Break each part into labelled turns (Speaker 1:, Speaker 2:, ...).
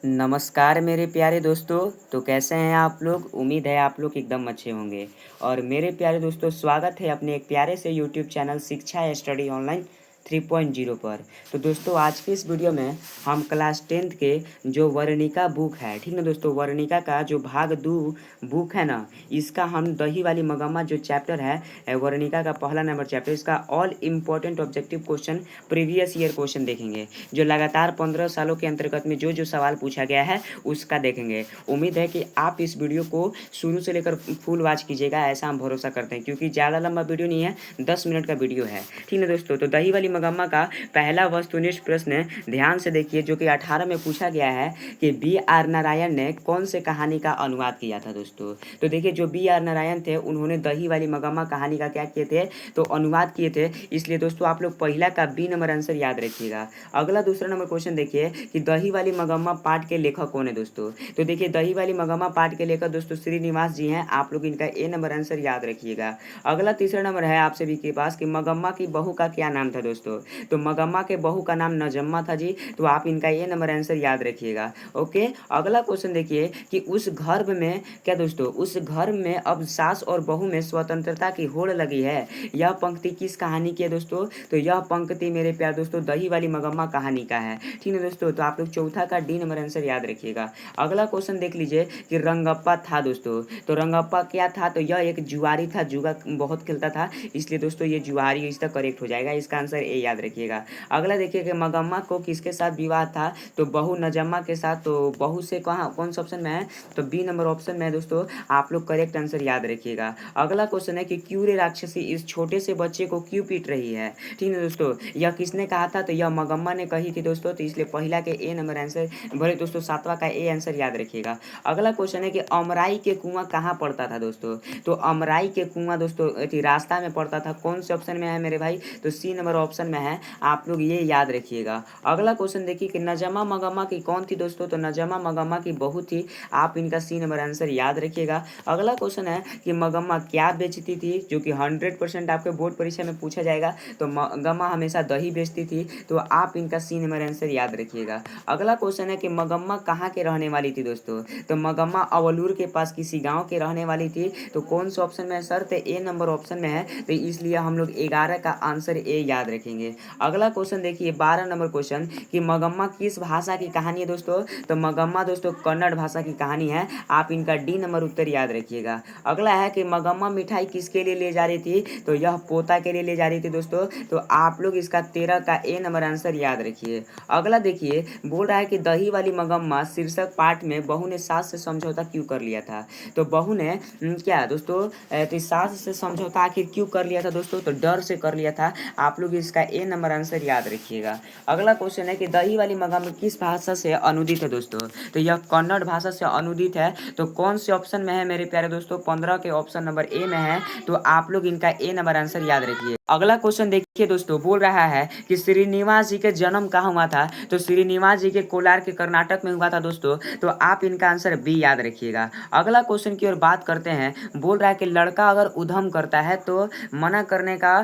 Speaker 1: नमस्कार मेरे प्यारे दोस्तों। तो कैसे हैं आप लोग? उम्मीद है आप लोग एकदम अच्छे होंगे। और मेरे प्यारे दोस्तों, स्वागत है अपने एक प्यारे से यूट्यूब चैनल शिक्षा या स्टडी ऑनलाइन 3.0 पर। तो दोस्तों, आज की इस वीडियो में हम क्लास 10th के जो वर्णिका बुक है, ठीक ना दोस्तों, वर्णिका का जो भाग 2 बुक है ना, इसका हम दही वाली मगम्मा जो चैप्टर है वर्णिका का पहला नंबर चैप्टर, इसका all important objective question, previous year question देखेंगे। जो लगातार 15 सालों के अंतर्गत में जो जो सवाल पूछा गया है उसका देखेंगे। उम्मीद है कि आप इस वीडियो को शुरू से लेकर फुल वॉच कीजिएगा, ऐसा हम भरोसा करते हैं, क्योंकि ज़्यादा लंबा वीडियो नहीं है, 10 मिनट का वीडियो है, ठीक है दोस्तों। तो दही वाली मगम्मा का पहला वस्तुनिष्ठ प्रश्न ध्यान से देखिए, जो कि 18 में पूछा गया है कि B.R. नारायण ने कौन से कहानी का अनुवाद किया था दोस्तों। तो देखिए, जो B.R. नारायण थे उन्होंने दही वाली मगम्मा कहानी का क्या किए थे, तो अनुवाद किए थे। इसलिए दोस्तों आप लोग पहला का बी नंबर आंसर याद रखिएगा। अगला दूसरा नंबर क्वेश्चन देखिए कि दही वाली मगम्मा पाठ के लेखक कौन है दोस्तों। तो देखिए, दही वाली मगम्मा पाठ के लेखक दोस्तों श्रीनिवास जी हैं। आप लोग इनका ए नंबर आंसर याद रखिएगा। अगला तीसरा नंबर है आप सभी के पास कि मगम्मा की बहू का क्या नाम था दोस्तों। तो मगम्मा के बहू का नाम नजम्मा था जी। तो आप इनका ए नंबर आंसर याद रखिएगा। ओके, अगला क्वेश्चन देखिए कि उस घर में क्या दोस्तों, उस घर में अब सास और बहू में स्वतंत्रता की होड़ लगी है। यह पंक्ति किस कहानी की है दोस्तों। तो यह पंक्ति मेरे प्यार दोस्तों दही वाली मगम्मा कहानी का है, ठीक है दोस्तों। तो आप लोग चौथा का डी नंबर आंसर याद रखिएगा। अगला क्वेश्चन देख लीजिए कि रंगप्पा था दोस्तों। तो रंगप्पा क्या था, तो यह एक जुआरी था, जुआ बहुत खेलता था, इसलिए दोस्तों ये जुआरी इसका करेक्ट हो जाएगा। इसका आंसर ए याद रखिएगा। अगला देखिए कि मगम्मा को किसके साथ विवाह था, तो बहू नजम्मा के साथ। तो बहू से कहाँ कौन सा ऑप्शन में है, तो बी नंबर ऑप्शन में है दोस्तों। आप लोग करेक्ट आंसर याद रखिएगा। अगला क्वेश्चन है कि क्यों रे राक्षसी इस छोटे से बच्चे को क्यों पीट रही है, ठीक है दोस्तों। यह किसने कहा था, तो यह मगम्मा ने कही थी दोस्तों। तो इसलिए पहला के ए नंबर आंसर, भले दोस्तों सातवां का ए आंसर याद रखिएगा। अगला क्वेश्चन है कि अमराई के कुआं कहाँ पड़ता था दोस्तों। तो अमराई के कुआं दोस्तों रास्ता में पड़ता था। कौन से ऑप्शन में है मेरे भाई, तो सी नंबर ऑप्शन में है। आप लोग ये याद रखिएगा। अगला क्वेश्चन देखिए कि नजमा मगम्मा की कौन थी दोस्तों। तो नजमा मगम्मा की बहू थी। आप इनका सी नंबर आंसर याद रखिएगा। अगला क्वेश्चन है कि मगम्मा क्या बेचती थी, जो कि 100% आपके बोर्ड परीक्षा में पूछा जाएगा। तो मगम्मा हमेशा दही बेचती थी। तो आप इनका सी नंबर आंसर याद रखिएगा। अगला क्वेश्चन है कि मगम्मा कहाँ के रहने वाली थी दोस्तों। तो मगम्मा अवलूर के पास किसी गांव के रहने वाली थी। तो कौन सा ऑप्शन में है सर, तो ए नंबर ऑप्शन में है। तो इसलिए हम लोग 11 का आंसर ए याद रखेंगे। अगला क्वेश्चन देखिए 12 नंबर क्वेश्चन कि मगम्मा किस भाषा की कहानी है दोस्तों। तो मगम्मा दोस्तों कन्नड़ भाषा की कहानी है। आप इनका डी नंबर उत्तर याद रखिएगा। अगला है कि मगम्मा मिठाई किसके लिए ले जा रही थी, तो यह पोता के लिए ले जा रही थी दोस्तों। तो आप लोग इसका 13 का ए नंबर आंसर याद रखिए। अगला देखिए बोल रहा है कि दही वाली मगम्मा शीर्षक पाठ में बहू ने सास से समझौता क्यों कर लिया था। तो बहू ने क्या दोस्तों, तो सास से समझौता आखिर क्यों कर लिया था दोस्तों, तो डर से कर लिया था। आप लोग इसका ए नंबर आंसर याद रखिएगा। अगला क्वेश्चन है कि दही वाली मगम्मा किस भाषा से अनुदित है दोस्तों। तो यह कन्नड़ भाषा से अनुदित है। तो कौन से ऑप्शन में है मेरे प्यारे दोस्तों, 15 के ऑप्शन नंबर ए में है। तो आप लोग इनका ए नंबर आंसर याद रखिए। अगला क्वेश्चन देखिए दोस्तों, बोल रहा है कि श्रीनिवास जी के जन्म कहाँ हुआ था। तो श्रीनिवास जी के कोलार के कर्नाटक में हुआ था दोस्तों। तो आप इनका आंसर बी याद रखिएगा। अगला क्वेश्चन की ओर बात करते हैं। बोल रहा है कि लड़का अगर उधम करता है तो मना करने का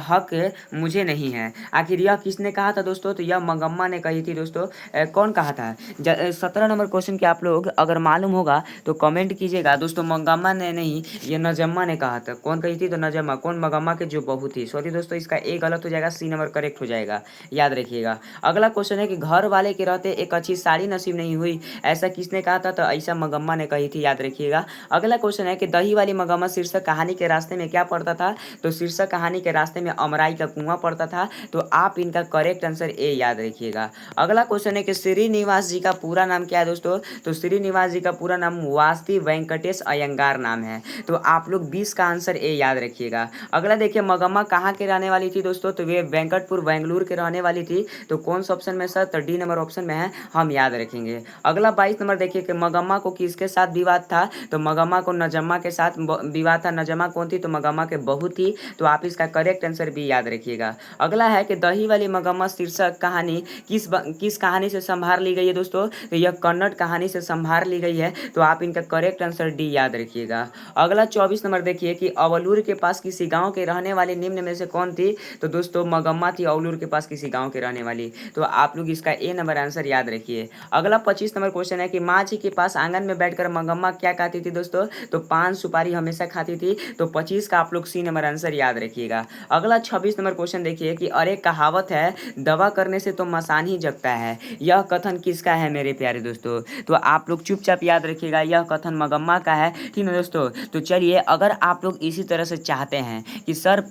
Speaker 1: हक मुझे नहीं है। आखिर यह किसने कहा था दोस्तों, तो यह मगम्मा ने कही थी दोस्तों। कौन कहा था, 17 नंबर क्वेश्चन के आप लोग अगर मालूम होगा तो कमेंट कीजिएगा दोस्तों। मगम्मा ने नहीं, ये नजम्मा ने कहा था। कौन कही थी, तो नजम्मा। कौन, मगम्मा के जो बहू थी। सॉरी दोस्तों, इसका ए गलत हो जाएगा, सी नंबर करेक्ट हो जाएगा, याद रखिएगा। अगला क्वेश्चन है कि घर वाले के रहते एक अच्छी साड़ी नसीब नहीं हुई, ऐसा किसने कहा था, तो ऐसा मगम्मा ने कही थी, याद रखिएगा। अगला क्वेश्चन है कि दही वाली मगम्मा शीर्षक कहानी के रास्ते में क्या पड़ता था। तो शीर्षक कहानी के रास्ते में अमराई का कुआं पड़ता था। तो आप इनका करेक्ट आंसर ए याद रखिएगा। अगला क्वेश्चन है कि श्रीनिवास जी का पूरा नाम क्या है दोस्तों। तो श्रीनिवास जी का पूरा नाम वास्ती वेंकटेश अयंगार नाम है। तो आप लोग 20 का आंसर ए याद रखिएगा। अगला देखिए मगम्मा कहाँ के रहने वाली थी दोस्तों। तो वे वेंकटपुर बेंगलुरु के रहने वाली थी। तो कौन सा ऑप्शन में सर, तो डी नंबर ऑप्शन में है, हम याद रखेंगे। अगला 22 नंबर देखिए कि मगम्मा को किसके साथ विवाद था। तो मगम्मा को नजम्मा के साथ विवाद था। नजम्मा कौन थी, तो मगम्मा के बहू थी। तो आप इसका करेक्ट आंसर भी याद रखिएगा। अगला है कि दही वाली मगम्मा शीर्षक कहानी किस कहानी से संभार ली गई है दोस्तों। तो यह कन्नड़ कहानी से संभार ली गई है। तो आप इनका करेक्ट आंसर डी याद रखिएगा। अगला 24 नंबर देखिए कि अवलूर के पास किसी गांव के रहने वाले निम्न निम्न में से कौन थी? तो दोस्तों मगम्मा थी औलूर के पास किसी गाँव के रहने वाली। तो आप लोग इसका ए नंबर आंसर याद रखिए। अगला 25 नंबर क्वेश्चन है कि माँ जी के पास आंगन में बैठकर मगम्मा क्या खाती थी दोस्तों? तो पान सुपारी हमेशा खाती थी। तो 25 का आप लोग सी नंबर आंसर याद रखिएगा। अगला 26 नंबर क्वेश्चन देखिए कि अरे कहावत है दवा करने से तो मसान ही जगता है, यह कथन किसका है मेरे प्यारे दोस्तों? तो आप लोग चुपचाप याद रखिएगा, यह कथन मगम्मा का है। ठीक है दोस्तों, तो चलिए अगर आप लोग इसी तरह से चाहते हैं कि सर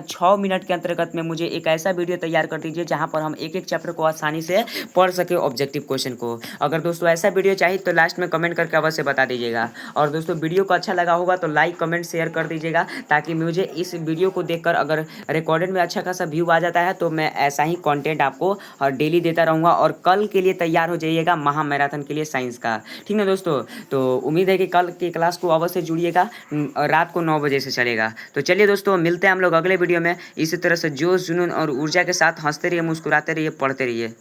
Speaker 1: 6 मिनट के अंतर्गत में मुझे एक ऐसा वीडियो तैयार कर दीजिए जहां पर हम एक एक चैप्टर को आसानी से पढ़ सके ऑब्जेक्टिव क्वेश्चन को। अगर दोस्तों ऐसा वीडियो चाहिए तो लास्ट में कमेंट करके अवश्य बता दीजिएगा। और दोस्तों वीडियो को अच्छा लगा होगा तो लाइक कमेंट शेयर कर दीजिएगा, ताकि मुझे इस वीडियो को देखकर अगर रिकॉर्डेड में अच्छा खासा व्यू आ जाता है तो मैं ऐसा ही कंटेंट आपको और डेली देता रहूँगा। और कल के लिए तैयार हो जाइएगा महा मैराथन के लिए साइंस का। ठीक ना दोस्तों, तो उम्मीद है कि कल की क्लास को अवश्य जुड़िएगा, रात को 9 बजे से चलेगा। तो चलिए दोस्तों मिलते हैं हम लोग अगले वीडियो में। इसी तरह से जोश जुनून और ऊर्जा के साथ हंसते रहिए, मुस्कुराते रहिए, पढ़ते रहिए।